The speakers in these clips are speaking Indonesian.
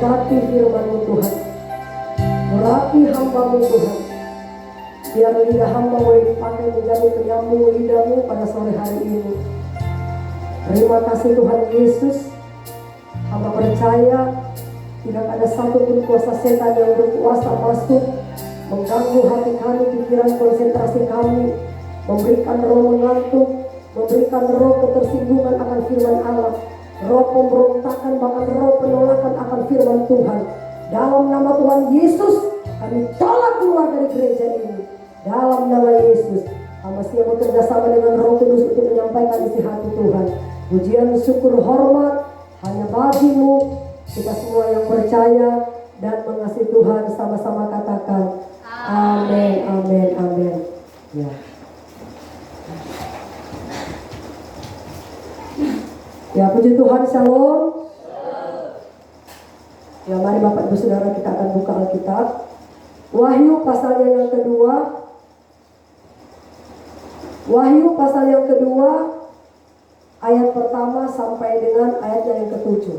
Berkati firman-Mu Tuhan, urapi hamba-Mu Tuhan, biar lidah hamba boleh dipakai menjadi penyambung lidah-Mu pada sore hari ini. Terima kasih Tuhan Yesus. Hamba percaya tidak ada satupun kuasa setan yang berkuasa masuk mengganggu hati kami, pikiran, konsentrasi kami, memberikan roh mengantuk, memberikan roh ketersinggungan akan firman Allah, roh pemberontakan, bahkan roh penolakan akan firman Tuhan. Dalam nama Tuhan Yesus kami tolak keluar dari gereja ini. Dalam nama Yesus, hamba siap bekerja sama dengan Roh Kudus untuk menyampaikan isi hati Tuhan. Pujian, syukur, hormat hanya bagi-Mu. Kita semua yang percaya dan mengasihi Tuhan sama-sama katakan amin, amin, amin. Ya. Ya, puji Tuhan, shalom. Ya, mari Bapak Ibu Saudara kita akan buka Alkitab. Wahyu pasalnya yang kedua. Wahyu pasal yang kedua, ayat pertama sampai dengan ayatnya yang ketujuh.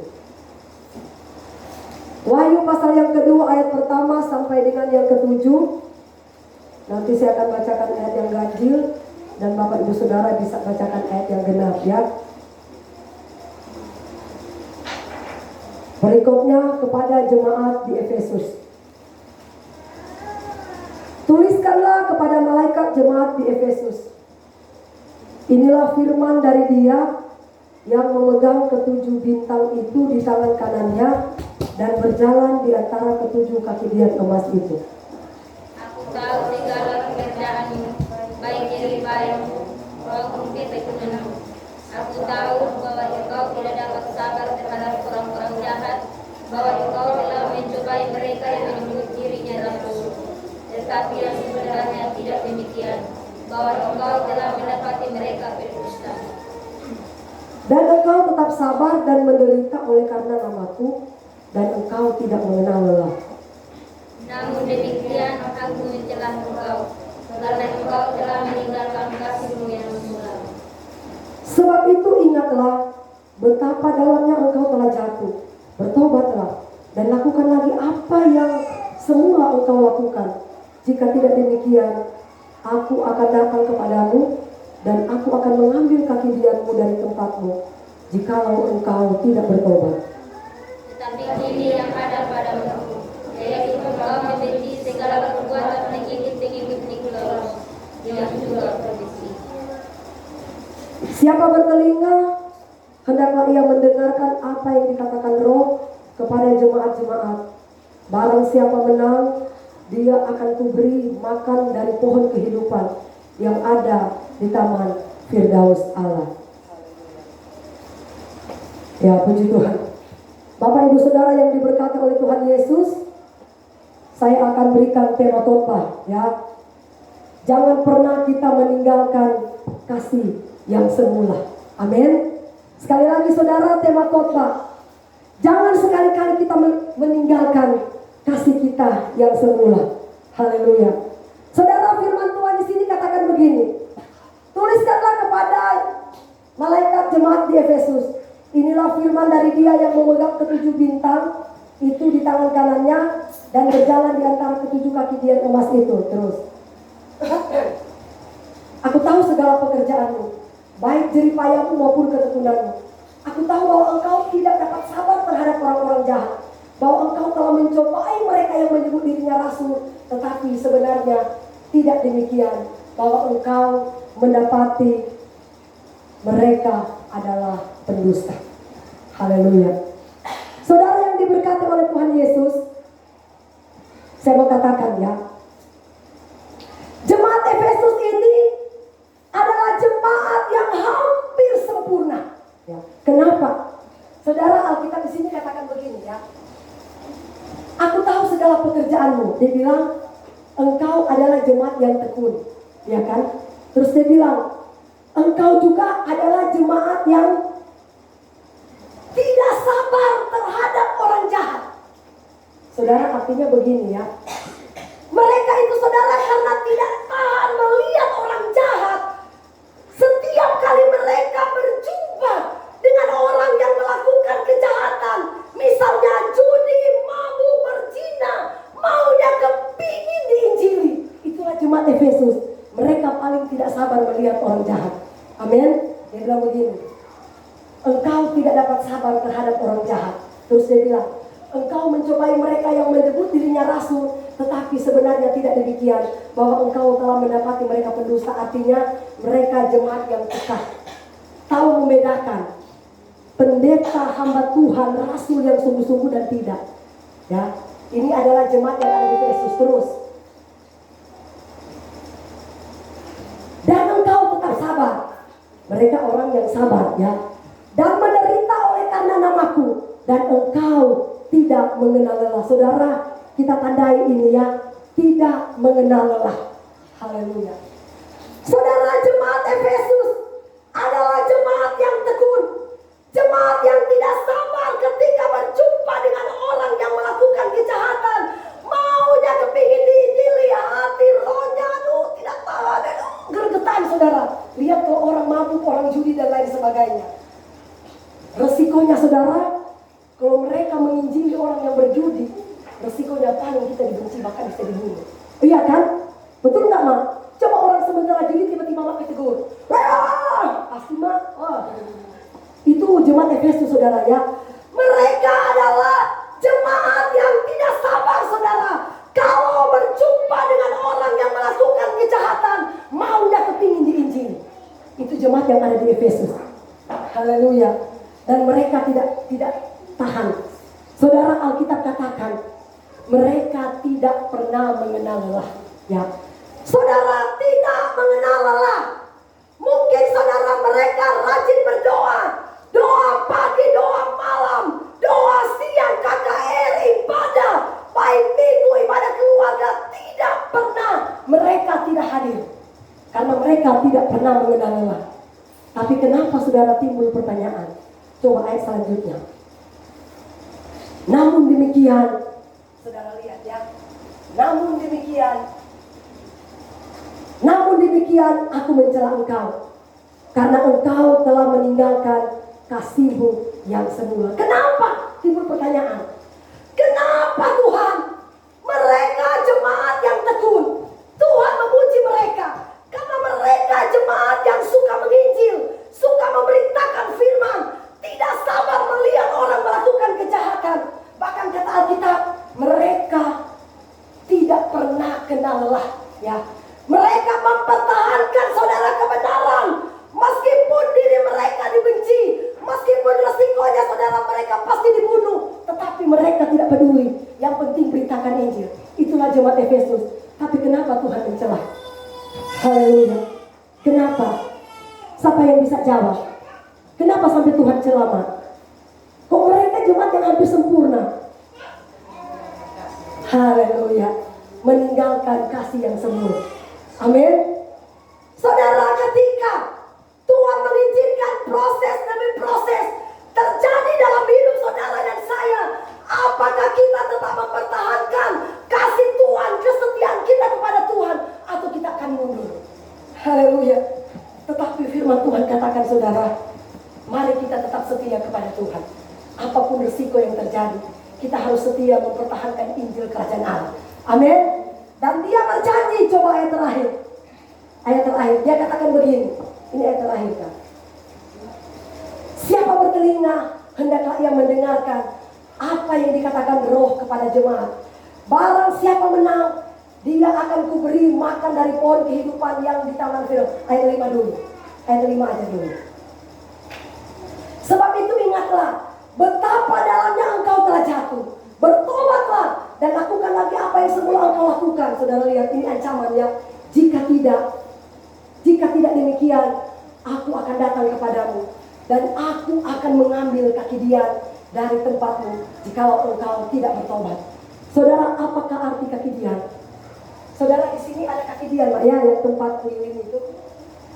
Wahyu pasal yang kedua, ayat pertama sampai dengan yang ketujuh. Nanti saya akan bacakan ayat yang ganjil dan Bapak Ibu Saudara bisa bacakan ayat yang genap ya. Berikutnya kepada jemaat di Efesus. Tuliskanlah kepada malaikat jemaat di Efesus. Inilah firman dari Dia yang memegang ketujuh bintang itu di tangan kanannya dan berjalan di antara ketujuh kaki dian emas itu. Aku tahu segala pekerjaanmu, baik jerih payahmu maupun ketekunan. Aku tahu bahwa engkau tidak dapat sabar terhadap orang-orang jahat, bahwa engkau telah mencobai mereka yang menyebut dirinya rasul, tetapi yang sebenarnya tidak demikian, bahwa engkau telah mendapati mereka berdusta. Dan engkau tetap sabar dan menderita oleh karena namaku, dan engkau tidak mengenal lelah. Namun demikian aku mencela engkau, karena engkau telah meninggalkan kasihmu yang semula. Sebab itu ingatlah betapa dalamnya engkau telah jatuh. Bertobatlah dan lakukan lagi apa yang semula engkau lakukan. Jika tidak demikian, aku akan datang kepadamu dan aku akan mengambil kaki dianmu dari tempatmu, jikalau engkau tidak bertobat. Tetapi ini yang ada padamu, yaitu engkau membenci segala perbuatan pengikut-pengikut Nikolaus yang juga profesi. Siapa bertelinga, hendaklah ia mendengarkan apa yang dikatakan Roh kepada jemaat-jemaat. Barang siapa menang, dia akan kuberi makan dari pohon kehidupan yang ada di taman Firdaus Allah. Ya, puji Tuhan. Bapak Ibu Saudara yang diberkati oleh Tuhan Yesus, saya akan berikan tema khotbah ya. Jangan pernah kita meninggalkan kasih yang semula. Amin. Sekali lagi saudara, tema khotbah. Jangan sekali-kali kita meninggalkan kasih kita yang semula. Haleluya. Saudara, firman Tuhan di sini katakan begini. Tuliskanlah kepada malaikat jemaat di Efesus. Inilah firman dari Dia yang memegang ketujuh bintang itu di tangan kanannya dan berjalan di antara ketujuh kaki dian emas itu. Terus. Aku tahu segala pekerjaanmu, baik jerih payahmu maupun ketekunanmu. Aku tahu bahwa engkau tidak dapat sabar terhadap orang-orang jahat, bahwa engkau telah mencobai mereka yang menyebut dirinya rasul, tetapi sebenarnya tidak demikian, bahwa engkau mendapati mereka adalah pendusta. Haleluya. Saudara yang diberkati oleh Tuhan Yesus, saya mau katakan ya, jemaat Efesus ini adalah jemaat yang hampir sempurna. Ya. Kenapa? Saudara, Alkitab di sini katakan begini ya. Aku tahu segala pekerjaanmu. Dia bilang, engkau adalah jemaat yang tekun, ya kan? Terus dia bilang, engkau juga adalah jemaat yang tidak sabar terhadap orang jahat. Saudara, artinya begini ya. Mereka itu saudara karena tidak tahan melihat orang jahat. Setiap kali mereka berjumpa dengan orang yang melakukan kejahatan, misalnya judi, sabar melihat orang jahat. Amin. Dia bilang begini, engkau tidak dapat sabar terhadap orang jahat. Terus dia bilang, engkau mencobai mereka yang menyebut dirinya rasul, tetapi sebenarnya tidak demikian, bahwa engkau telah mendapati mereka pendusta. Artinya mereka jemaat yang kekeh, tahu membedakan pendeta, hamba Tuhan, rasul yang sungguh-sungguh dan tidak. Ya, ini adalah jemaat yang ada di Efesus. Terus, dan engkau tetap sabar. Mereka orang yang sabar, ya, dan menderita oleh karena namaku, dan engkau tidak mengenal lelah. Saudara, kita tandai ini ya, tidak mengenal lelah. Haleluya. Saudara, jemaat Efesus adalah jemaat yang tekun, jemaat yang tidak sabar ketika berjumpa dengan orang yang melakukan kejahatan. Maunya kepingin diinjili, hati rohnya tidak tahan, gergetan. Saudara, lihat kalau orang mabuk, orang judi dan lain sebagainya. Resikonya saudara, kalau mereka menginjili orang yang berjudi, resikonya paling kita dibenci, bahkan bisa dibunuh. Iya kan? Betul nggak, Ma? Coba orang sementara judi tiba-tiba mak ditegur, pasti mak. Itu jemaat Efesus, saudara, ya. Mereka adalah jemaat yang tidak sabar, saudara. Kalau berjumpa dengan orang yang melakukan kejahatan, maunya kepingin diinjili. Itu jemaat yang ada di Efesus. Haleluya. Dan mereka tidak tahan. Saudara, Alkitab katakan mereka tidak pernah mengenal lelah. Ya, saudara, tidak mengenal lelah. Mungkin saudara, mereka rajin berdoa, doa pagi, doa malam, doa siang, KKR, ibadah, baik minggu, ibadah keluarga. Tidak pernah mereka tidak hadir, karena mereka tidak pernah mengenal lelah. Tapi kenapa saudara timbul pertanyaan? Coba ayat selanjutnya. Namun demikian, saudara lihat ya. Namun demikian aku mencela engkau, karena engkau telah meninggalkan kasihmu yang semula. Kenapa? Timbul pertanyaan. Kenapa Tuhan? Mereka jemaat yang tekun. Tuhan memuji mereka karena mereka jemaat yang suka menginjil, suka memberitakan firman, tidak sabar melihat orang melakukan kejahatan. Bahkan kata Alkitab, mereka tidak pernah kenal lelah, ya. Mereka mempertahankan saudara kebenaran, meskipun diri mereka dibenci, meskipun resikonya saudara mereka pasti dibunuh, tetapi mereka tidak peduli. Yang penting beritakan Injil. Itulah jemaat Efesus. Tapi kenapa Tuhan mencela? Haleluya. Kenapa? Siapa yang bisa jawab? Kenapa sampai Tuhan cela? Kok mereka jemaat yang hampir sempurna? Haleluya. Meninggalkan kasih yang semula. Amin. Saudara, ketika Tuhan mengizinkan proses demi proses terjadi dalam hidup saudara dan saya, apakah kita tetap mempertahankan kasih Tuhan, kesetiaan kita kepada Tuhan, atau kita akan mundur? Haleluya. Tetapi firman Tuhan katakan, saudara, mari kita tetap setia kepada Tuhan. Apapun risiko yang terjadi, kita harus setia mempertahankan Injil Kerajaan Allah. Amin. Dan dia berjanji, coba ayat terakhir. Ayat terakhir, dia katakan begini. Ini ayat terakhir, kan? Siapa bertelinga, hendaklah ia mendengarkan apa yang dikatakan Roh kepada jemaat. Barang siapa menang, dia akan kuberi makan dari pohon kehidupan yang di taman Firdaus. Ayat 5 dulu. Ayat 5 aja dulu. Sebab itu ingatlah betapa dalamnya engkau telah jatuh. Bertobatlah dan lakukan lagi apa yang semula engkau lakukan. Saudara lihat, ini ancamannya. Jika tidak demikian, aku akan datang kepadamu dan aku akan mengambil kaki Dian dari tempatmu jikalau engkau tidak bertobat. Saudara, apakah arti kaki Dian? Saudara, di sini ada kaki Dian, Pak, ya, tempat lilin itu.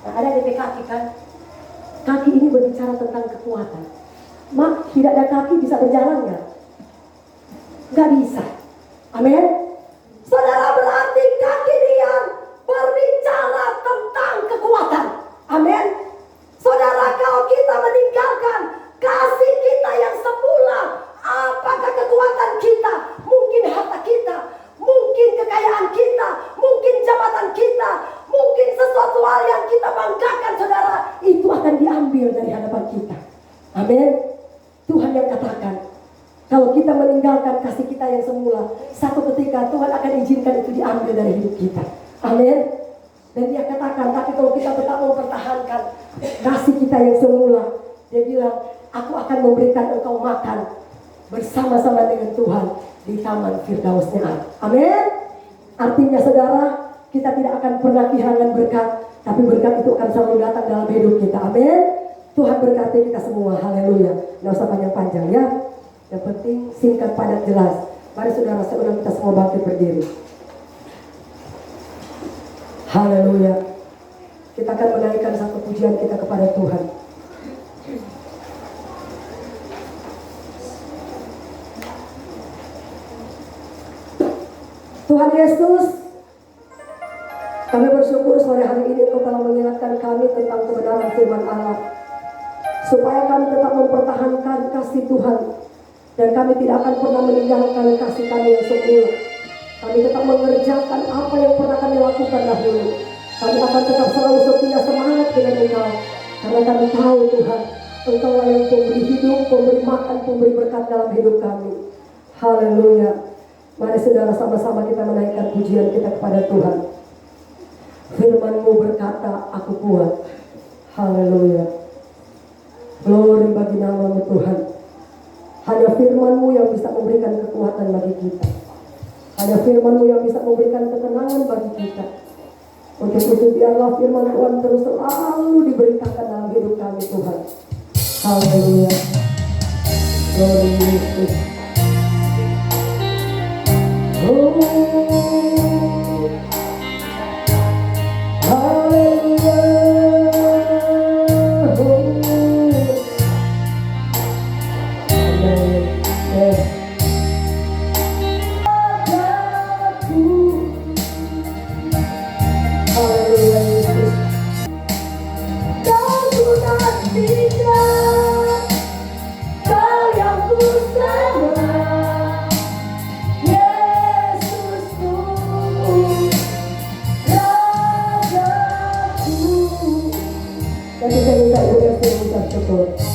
Nah, ada DP kaki, kan? Kaki ini berbicara tentang kekuatan. Mak, tidak ada kaki bisa berjalan nggak? Nggak bisa. Amin. Saudara, berarti kaki Dian berbicara tentang kekuatan. Amin. Saudara, kalau kita meninggalkan kasih kita yang semula, apakah kekuatan kita, mungkin harta kita, mungkin kekayaan kita, mungkin jabatan kita, mungkin sesuatu hal yang kita Kalau kita meninggalkan kasih kita yang semula, satu ketika Tuhan akan izinkan itu diambil dari hidup kita. Amin. Dan dia katakan, tapi kalau kita tetap mempertahankan kasih kita yang semula, dia bilang, aku akan memberikan engkau makan bersama-sama dengan Tuhan di taman Firdausnya. Amin. Artinya saudara, kita tidak akan pernah kehilangan berkat, tapi berkat itu akan selalu datang dalam hidup kita. Amin. Tuhan berkati kita semua. Haleluya. Nggak usah panjang-panjang ya. Yang penting singkat, padat, jelas. Mari saudara, saya undang kita semua bangkit berdiri. Haleluya. Kita akan menaikkan satu pujian kita kepada Tuhan. Tuhan Yesus, kami bersyukur sore hari ini Engkau telah mengingatkan kami tentang kebenaran firman Allah, supaya kami tetap mempertahankan kasih Tuhan, dan kami tidak akan pernah meninggalkan kasih kami yang semula. Kami tetap mengerjakan apa yang pernah kami lakukan dahulu. Kami akan tetap selalu setia semangat dengan Engkau, karena kami tahu Tuhan, Engkau lah yang pemberi hidup, pemberi makan, pemberi berkat dalam hidup kami. Haleluya. Mari saudara, sama-sama kita menaikkan pujian kita kepada Tuhan. Firman-Mu berkata, aku kuat. Haleluya. Glory bagi nama-Mu Tuhan. Hanya firman-Mu yang bisa memberikan kekuatan bagi kita. Hanya firman-Mu yang bisa memberikan ketenangan bagi kita. Untuk itu biarlah firman Tuhan terus selalu diberitakan dalam hidup kami Tuhan. Haleluya. Glory Yesus. Oh, haleluya. Tapi saya minta ibu Esti mengucap syukur.